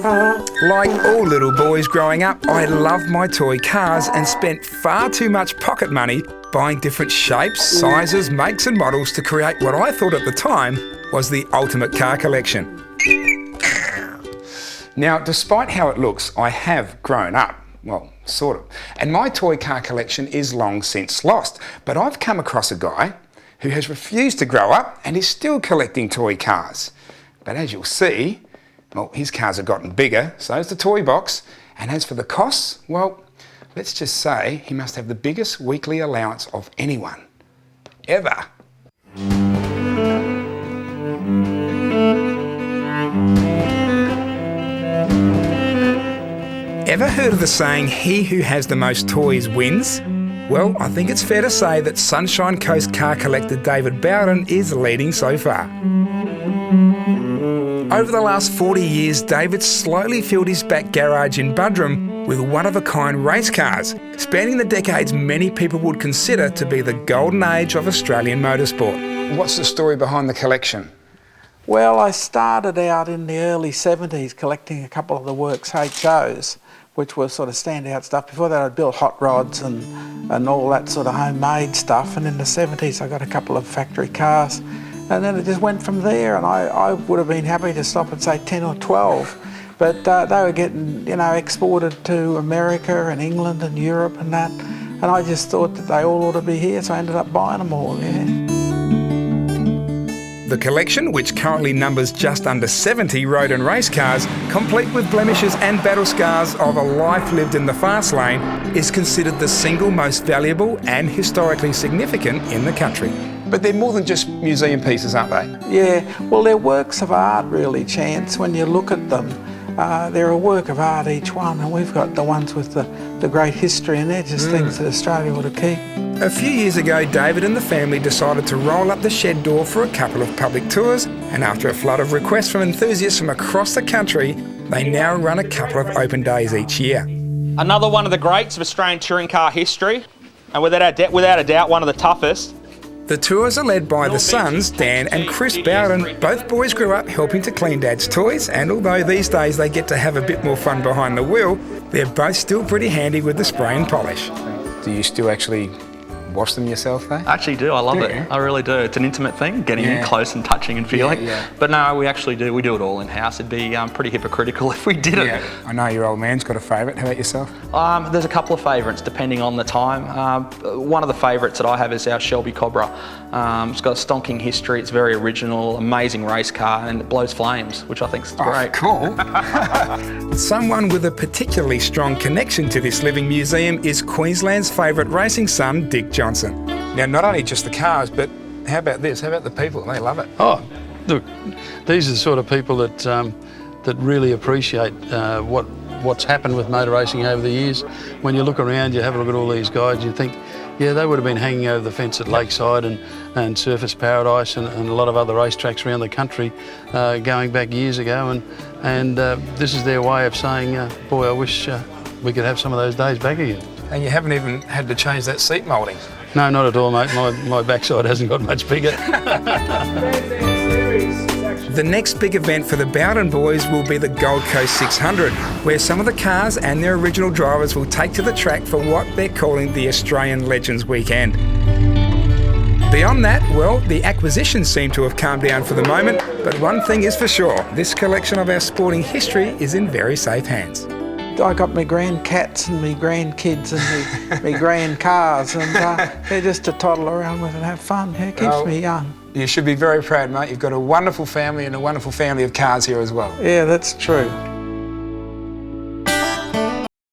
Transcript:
Like all little boys growing up, I loved my toy cars and spent far too much pocket money buying different shapes, sizes, makes and models to create what I thought at the time was the ultimate car collection. Now, despite how it looks, I have grown up. Well, sort of. And my toy car collection is long since lost. But I've come across a guy who has refused to grow up and is still collecting toy cars. But as you'll see, well, his cars have gotten bigger, so has the toy box. And as for the costs, well, let's just say he must have the biggest weekly allowance of anyone. Ever. Ever heard of the saying, he who has the most toys wins? Well, I think it's fair to say that Sunshine Coast car collector David Bowden is leading so far. Over the last 40 years, David slowly filled his back garage in Buderim with one-of-a-kind race cars, spanning the decades many people would consider to be the golden age of Australian motorsport. What's the story behind the collection? Well, I started out in the early 70s collecting a couple of the Works HOs, which were sort of standout stuff. Before that I'd built hot rods and all that sort of homemade stuff, and in the 70s I got a couple of factory cars, and then it just went from there, and I would have been happy to stop at say 10 or 12, but they were getting, you know, exported to America and England and Europe and that, and I just thought that they all ought to be here, so I ended up buying them all, yeah. The collection, which currently numbers just under 70 road and race cars, complete with blemishes and battle scars of a life lived in the fast lane, is considered the single most valuable and historically significant in the country. But they're more than just museum pieces, aren't they? Yeah, well, they're works of art really, Chance. When you look at them, they're a work of art each one, and we've got the ones with the great history, and they're just things that Australia ought to keep. A few years ago, David and the family decided to roll up the shed door for a couple of public tours, and after a flood of requests from enthusiasts from across the country, they now run a couple of open days each year. Another one of the greats of Australian touring car history, and without a doubt, one of the toughest. The tours are led by the sons, Dan and Chris Bowden. Both boys grew up helping to clean Dad's toys, and although these days they get to have a bit more fun behind the wheel, they're both still pretty handy with the spray and polish. Do you still actually wash them yourself, though? I actually do. I love it. I really do. It's an intimate thing, getting in close and touching and feeling. But no, we actually do. We do it all in-house. It'd be pretty hypocritical if we didn't. I know your old man's got a favourite. How about yourself? There's a couple of favourites depending on the time. One of the favourites that I have is our Shelby Cobra. It's got a stonking history. It's very original, amazing race car, and it blows flames, which I think is great. Cool. Someone with a particularly strong connection to this living museum is Queensland's favourite racing son, Dick Johnson. Now, not only just the cars, but how about this? How about the people? They love it. Oh, look, these are the sort of people that that really appreciate what's happened with motor racing over the years. When you look around, you have a look at all these guys, you think, yeah, they would have been hanging over the fence at Lakeside and Surfers Paradise and a lot of other racetracks around the country going back years ago, and this is their way of saying, boy, I wish we could have some of those days back again. And you haven't even had to change that seat moulding. No, not at all, mate. My backside hasn't got much bigger. The next big event for the Bowden boys will be the Gold Coast 600, where some of the cars and their original drivers will take to the track for what they're calling the Australian Legends Weekend. Beyond that, well, the acquisitions seem to have calmed down for the moment, but one thing is for sure, this collection of our sporting history is in very safe hands. I got my grandcats and my grandkids and my grand cars, and they're just to toddle around with and have fun. It keeps me young. You should be very proud, mate. You've got a wonderful family and a wonderful family of cars here as well. Yeah, that's true.